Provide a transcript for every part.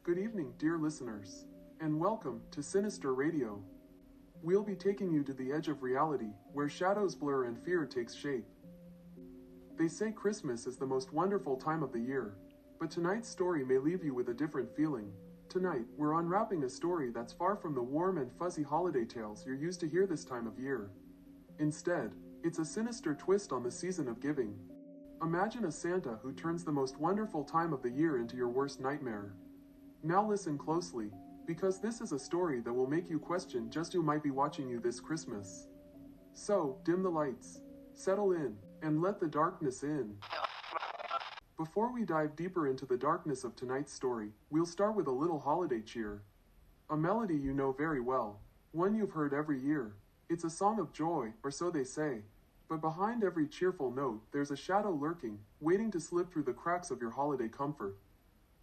Good evening, dear listeners, and welcome to Sinister Radio. We'll be taking you to the edge of reality, where shadows blur and fear takes shape. They say Christmas is the most wonderful time of the year, but tonight's story may leave you with a different feeling. Tonight, we're unwrapping a story that's far from the warm and fuzzy holiday tales you're used to hear this time of year. Instead, it's a sinister twist on the season of giving. Imagine a Santa who turns the most wonderful time of the year into your worst nightmare. Now listen closely, because this is a story that will make you question just who might be watching you this Christmas. So, dim the lights, settle in, and let the darkness in. Before we dive deeper into the darkness of tonight's story, we'll start with a little holiday cheer. A melody you know very well, one you've heard every year. It's a song of joy, or so they say. But behind every cheerful note, there's a shadow lurking, waiting to slip through the cracks of your holiday comfort.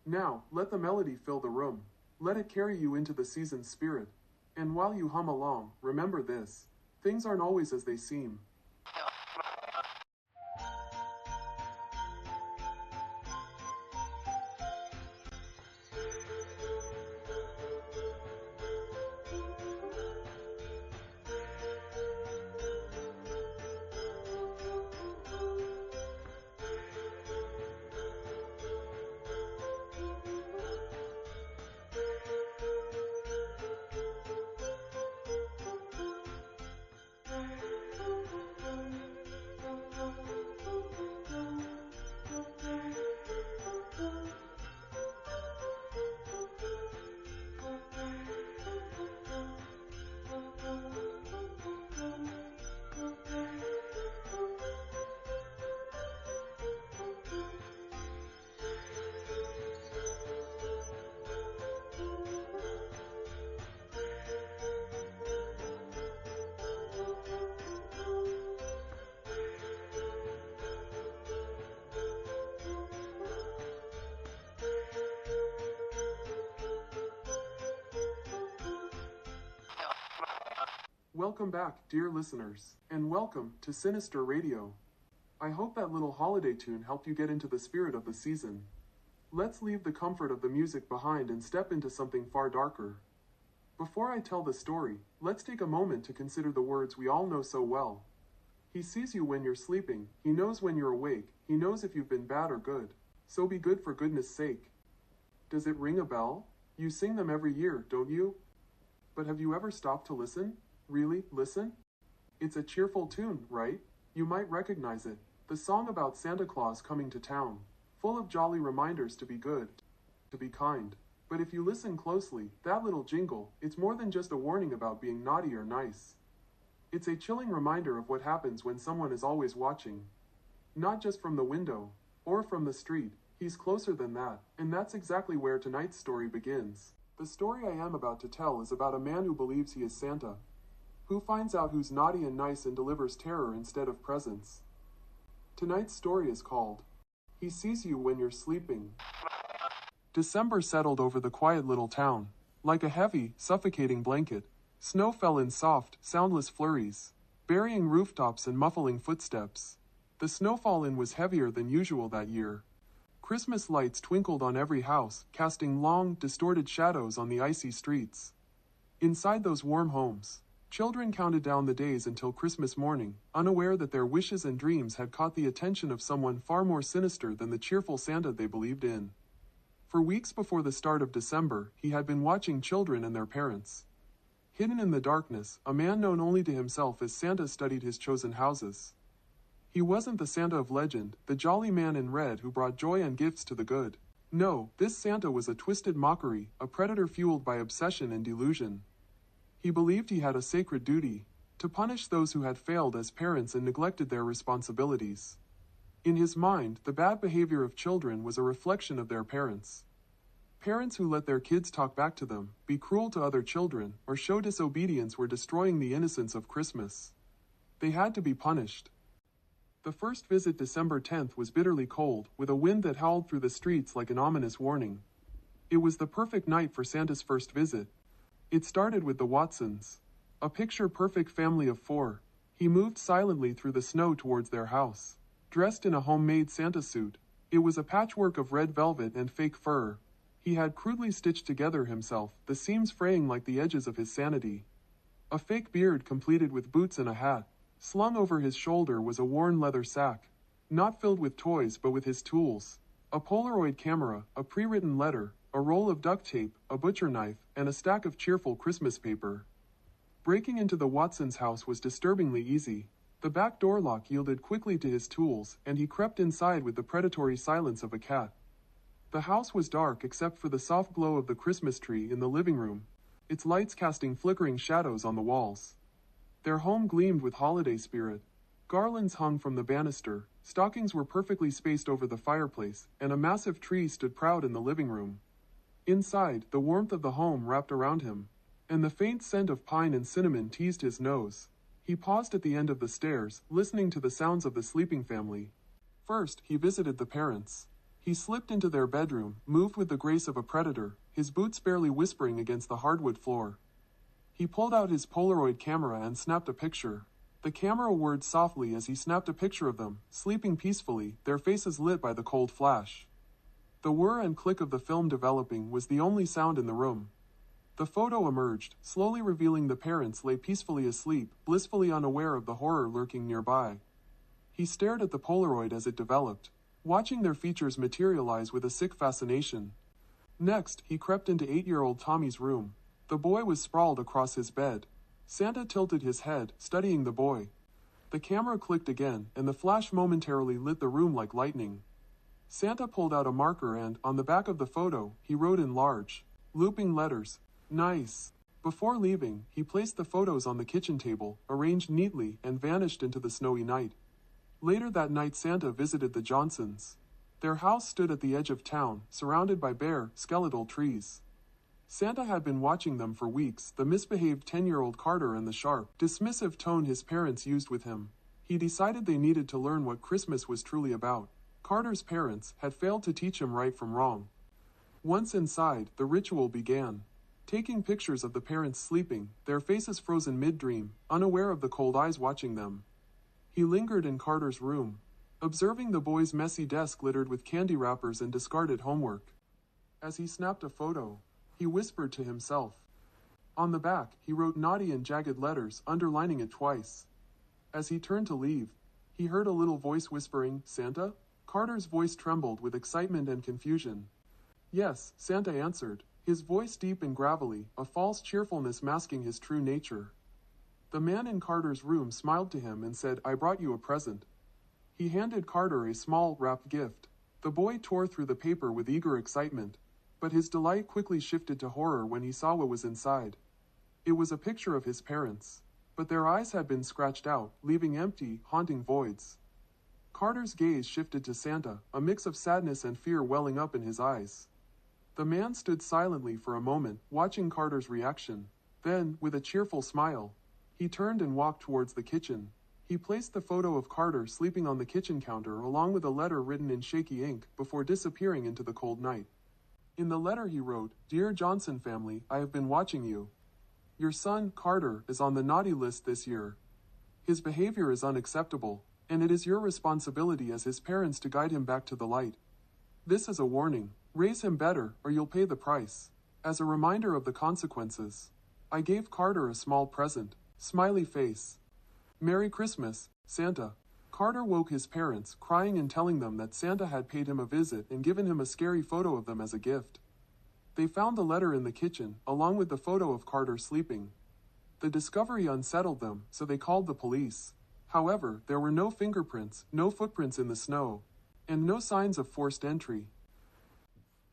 Now, let the melody fill the room. Let it carry you into the season's spirit. And while you hum along, remember this: things aren't always as they seem. Welcome back, dear listeners, and welcome to Sinister Radio. I hope that little holiday tune helped you get into the spirit of the season. Let's leave the comfort of the music behind and step into something far darker. Before I tell the story, let's take a moment to consider the words we all know so well. He sees you when you're sleeping, he knows when you're awake, he knows if you've been bad or good. So be good for goodness sake. Does it ring a bell? You sing them every year, don't you? But have you ever stopped to listen? Really, listen? It's a cheerful tune, right? You might recognize it. The song about Santa Claus coming to town, full of jolly reminders to be good, to be kind. But if you listen closely, that little jingle, it's more than just a warning about being naughty or nice. It's a chilling reminder of what happens when someone is always watching. Not just from the window, or from the street, he's closer than that, and that's exactly where tonight's story begins. The story I am about to tell is about a man who believes he is Santa, who finds out who's naughty and nice and delivers terror instead of presents. Tonight's story is called, He Sees You When You're Sleeping. December settled over the quiet little town. Like a heavy, suffocating blanket, snow fell in soft, soundless flurries, burying rooftops and muffling footsteps. The snowfall was heavier than usual that year. Christmas lights twinkled on every house, casting long, distorted shadows on the icy streets. Inside those warm homes, children counted down the days until Christmas morning, unaware that their wishes and dreams had caught the attention of someone far more sinister than the cheerful Santa they believed in. For weeks before the start of December, he had been watching children and their parents. Hidden in the darkness, a man known only to himself as Santa studied his chosen houses. He wasn't the Santa of legend, the jolly man in red who brought joy and gifts to the good. No, this Santa was a twisted mockery, a predator fueled by obsession and delusion. He believed he had a sacred duty, to punish those who had failed as parents and neglected their responsibilities. In his mind, the bad behavior of children was a reflection of their parents. Parents who let their kids talk back to them, be cruel to other children, or show disobedience were destroying the innocence of Christmas. They had to be punished. The first visit, December 10th, was bitterly cold, with a wind that howled through the streets like an ominous warning. It was the perfect night for Santa's first visit. It started with the Watsons, a picture-perfect family of 4. He moved silently through the snow towards their house, dressed in a homemade Santa suit. It was a patchwork of red velvet and fake fur. He had crudely stitched together himself, the seams fraying like the edges of his sanity. A fake beard completed with boots and a hat. Slung over his shoulder was a worn leather sack, not filled with toys but with his tools. A Polaroid camera, a pre-written letter, a roll of duct tape, a butcher knife, and a stack of cheerful Christmas paper. Breaking into the Watsons' house was disturbingly easy. The back door lock yielded quickly to his tools, and he crept inside with the predatory silence of a cat. The house was dark except for the soft glow of the Christmas tree in the living room, its lights casting flickering shadows on the walls. Their home gleamed with holiday spirit. Garlands hung from the banister, stockings were perfectly spaced over the fireplace, and a massive tree stood proud in the living room. Inside, the warmth of the home wrapped around him, and the faint scent of pine and cinnamon teased his nose. He paused at the end of the stairs, listening to the sounds of the sleeping family. First, he visited the parents. He slipped into their bedroom, moved with the grace of a predator, his boots barely whispering against the hardwood floor. He pulled out his Polaroid camera and snapped a picture. The camera whirred softly as he snapped a picture of them, sleeping peacefully, their faces lit by the cold flash. The whir and click of the film developing was the only sound in the room. The photo emerged, slowly revealing the parents lay peacefully asleep, blissfully unaware of the horror lurking nearby. He stared at the Polaroid as it developed, watching their features materialize with a sick fascination. Next, he crept into 8-year-old Tommy's room. The boy was sprawled across his bed. Santa tilted his head, studying the boy. The camera clicked again, and the flash momentarily lit the room like lightning. Santa pulled out a marker and, on the back of the photo, he wrote in large, looping letters, "Nice." Before leaving, he placed the photos on the kitchen table, arranged neatly, and vanished into the snowy night. Later that night, Santa visited the Johnsons. Their house stood at the edge of town, surrounded by bare, skeletal trees. Santa had been watching them for weeks, the misbehaved 10-year-old Carter and the sharp, dismissive tone his parents used with him. He decided they needed to learn what Christmas was truly about. Carter's parents had failed to teach him right from wrong. Once inside, the ritual began. Taking pictures of the parents sleeping, their faces frozen mid-dream, unaware of the cold eyes watching them. He lingered in Carter's room, observing the boy's messy desk littered with candy wrappers and discarded homework. As he snapped a photo, he whispered to himself. On the back, he wrote naughty in jagged letters, underlining it twice. As he turned to leave, he heard a little voice whispering, "Santa?" Carter's voice trembled with excitement and confusion. "Yes," Santa answered, his voice deep and gravelly, a false cheerfulness masking his true nature. The man in Carter's room smiled to him and said, "I brought you a present." He handed Carter a small, wrapped gift. The boy tore through the paper with eager excitement, but his delight quickly shifted to horror when he saw what was inside. It was a picture of his parents, but their eyes had been scratched out, leaving empty, haunting voids. Carter's gaze shifted to Santa, a mix of sadness and fear welling up in his eyes. The man stood silently for a moment, watching Carter's reaction. Then, with a cheerful smile, he turned and walked towards the kitchen. He placed the photo of Carter sleeping on the kitchen counter along with a letter written in shaky ink before disappearing into the cold night. In the letter he wrote, "Dear Johnson family, I have been watching you. Your son, Carter, is on the naughty list this year. His behavior is unacceptable, and it is your responsibility as his parents to guide him back to the light. This is a warning. Raise him better, or you'll pay the price. As a reminder of the consequences, I gave Carter a small present. Smiley face. Merry Christmas, Santa." Carter woke his parents, crying and telling them that Santa had paid him a visit and given him a scary photo of them as a gift. They found the letter in the kitchen, along with the photo of Carter sleeping. The discovery unsettled them, so they called the police. However, there were no fingerprints, no footprints in the snow, and no signs of forced entry.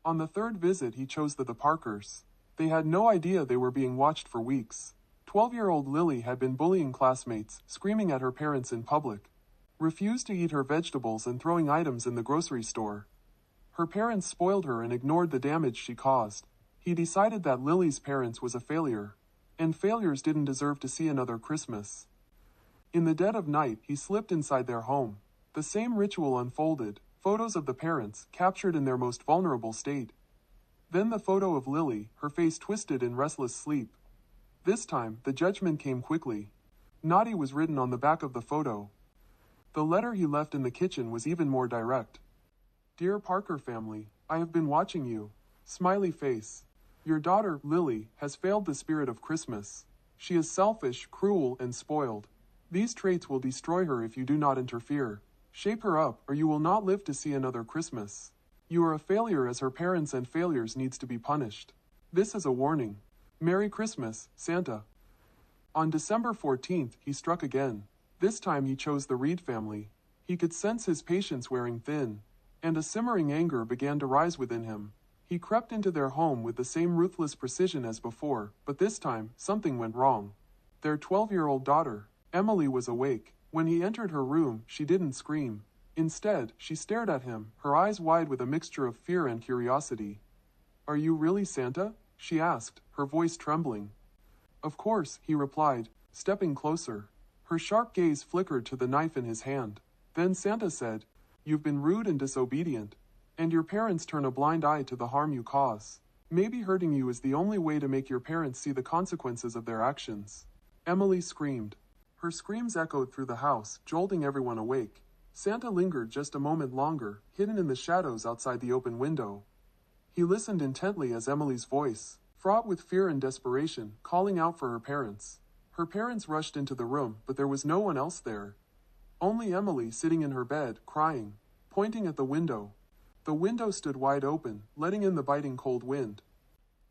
On the third visit, he chose the Parkers. They had no idea they were being watched for weeks. 12-year-old Lily had been bullying classmates, screaming at her parents in public, refused to eat her vegetables and throwing items in the grocery store. Her parents spoiled her and ignored the damage she caused. He decided that Lily's parents was a failure, and failures didn't deserve to see another Christmas. In the dead of night, he slipped inside their home. The same ritual unfolded, photos of the parents, captured in their most vulnerable state. Then the photo of Lily, her face twisted in restless sleep. This time, the judgment came quickly. Naughty was written on the back of the photo. The letter he left in the kitchen was even more direct. "Dear Parker family, I have been watching you. Smiley face. Your daughter, Lily, has failed the spirit of Christmas. She is selfish, cruel, and spoiled. These traits will destroy her if you do not interfere. Shape her up, or you will not live to see another Christmas. You are a failure as her parents, and failures needs to be punished. This is a warning. Merry Christmas, Santa. On December 14th, he struck again. This time he chose the Reed family. He could sense his patience wearing thin, and a simmering anger began to rise within him. He crept into their home with the same ruthless precision as before, but this time, something went wrong. Their 12-year-old daughter, Emily, was awake. When he entered her room, she didn't scream. Instead, she stared at him, her eyes wide with a mixture of fear and curiosity. "Are you really Santa?" she asked, her voice trembling. "Of course," he replied, stepping closer. Her sharp gaze flickered to the knife in his hand. Then Santa said, "You've been rude and disobedient, and your parents turn a blind eye to the harm you cause. Maybe hurting you is the only way to make your parents see the consequences of their actions." Emily screamed. Her screams echoed through the house, jolting everyone awake. Santa lingered just a moment longer, hidden in the shadows outside the open window. He listened intently as Emily's voice, fraught with fear and desperation, calling out for her parents. Her parents rushed into the room, but there was no one else there. Only Emily sitting in her bed, crying, pointing at the window. The window stood wide open, letting in the biting cold wind.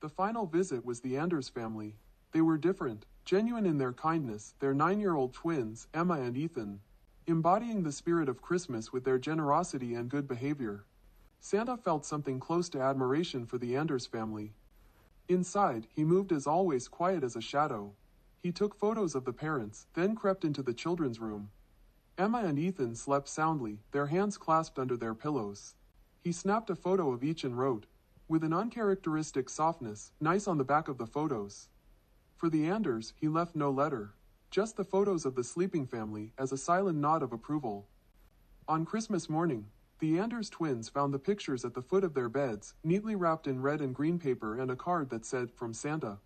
The final visit was the Anders family. They were different, genuine in their kindness, their 9-year-old twins, Emma and Ethan, embodying the spirit of Christmas with their generosity and good behavior. Santa felt something close to admiration for the Anders family. Inside, he moved as always, quiet as a shadow. He took photos of the parents, then crept into the children's room. Emma and Ethan slept soundly, their hands clasped under their pillows. He snapped a photo of each and wrote, with an uncharacteristic softness, "Nice" on the back of the photos. For the Anders, he left no letter, just the photos of the sleeping family as a silent nod of approval. On Christmas morning, the Anders twins found the pictures at the foot of their beds, neatly wrapped in red and green paper, and a card that said, "From Santa."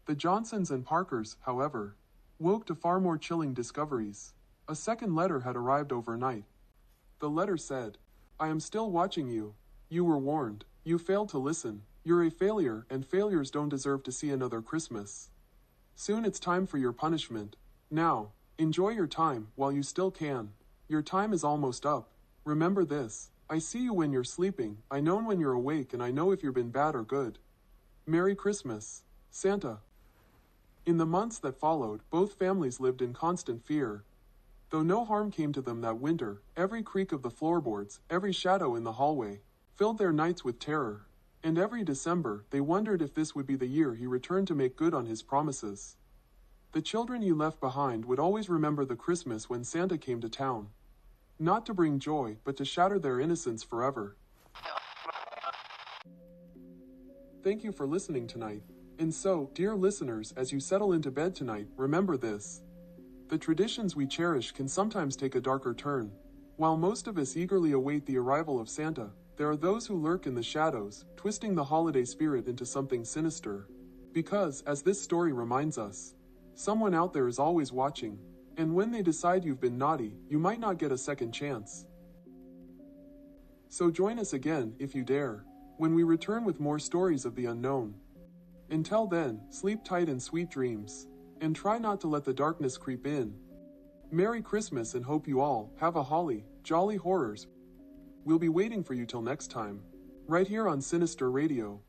The Johnsons and Parkers, however, woke to far more chilling discoveries. A second letter had arrived overnight. The letter said, "I am still watching you. You were warned. You failed to listen. You're a failure, and failures don't deserve to see another Christmas. Soon it's time for your punishment. Now, enjoy your time while you still can. Your time is almost up. Remember this. I see you when you're sleeping, I know when you're awake, and I know if you've been bad or good. Merry Christmas, Santa." In the months that followed, both families lived in constant fear. Though no harm came to them that winter, every creak of the floorboards, every shadow in the hallway, filled their nights with terror. And every December, they wondered if this would be the year he returned to make good on his promises. The children he left behind would always remember the Christmas when Santa came to town. Not to bring joy, but to shatter their innocence forever. Thank you for listening tonight. And so, dear listeners, as you settle into bed tonight, remember this. The traditions we cherish can sometimes take a darker turn. While most of us eagerly await the arrival of Santa, there are those who lurk in the shadows, twisting the holiday spirit into something sinister. Because, as this story reminds us, someone out there is always watching, and when they decide you've been naughty, you might not get a second chance. So join us again, if you dare, when we return with more stories of the unknown. Until then, sleep tight and sweet dreams, and try not to let the darkness creep in. Merry Christmas, and hope you all have a holly, jolly horrors. We'll be waiting for you till next time, right here on Sinister Radio.